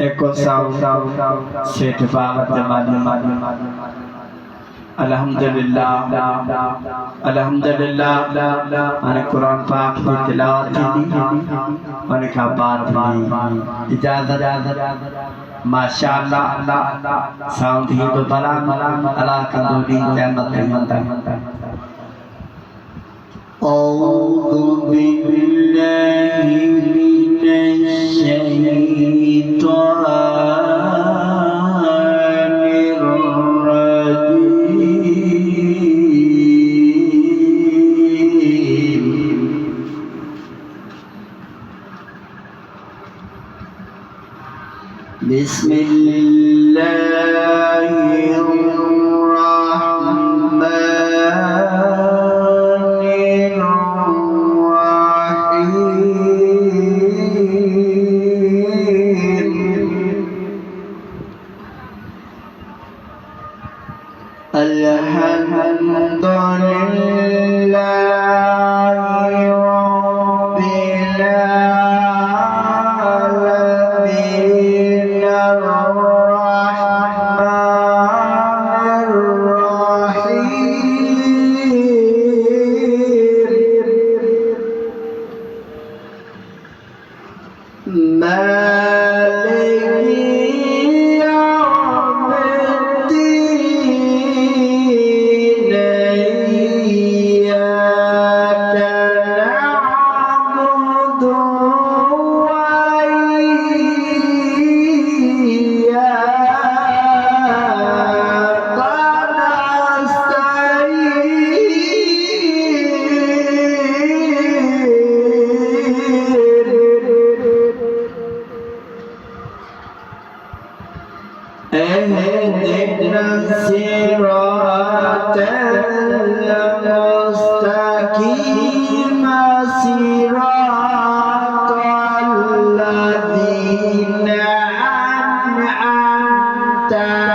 एको सेठ बाबत अल्हम्दुलिल्लाह अल्हम्दुलिल्लाह मैंने कुरान पाक की तिलावत की मैंने कहा बात इजाजत माशाअल्लाह साउंड ही तो बला अल्लाह का दूरी जन्नत में मंदा औज़ु बिल्लाहि मिनश शैतानिर रजीम Alhamdulillahi Rabbil Alamin Ar-Rahmanir Rahim Maliki اهدنا الصراط المستقيم صراط الذين أنعمت عليهم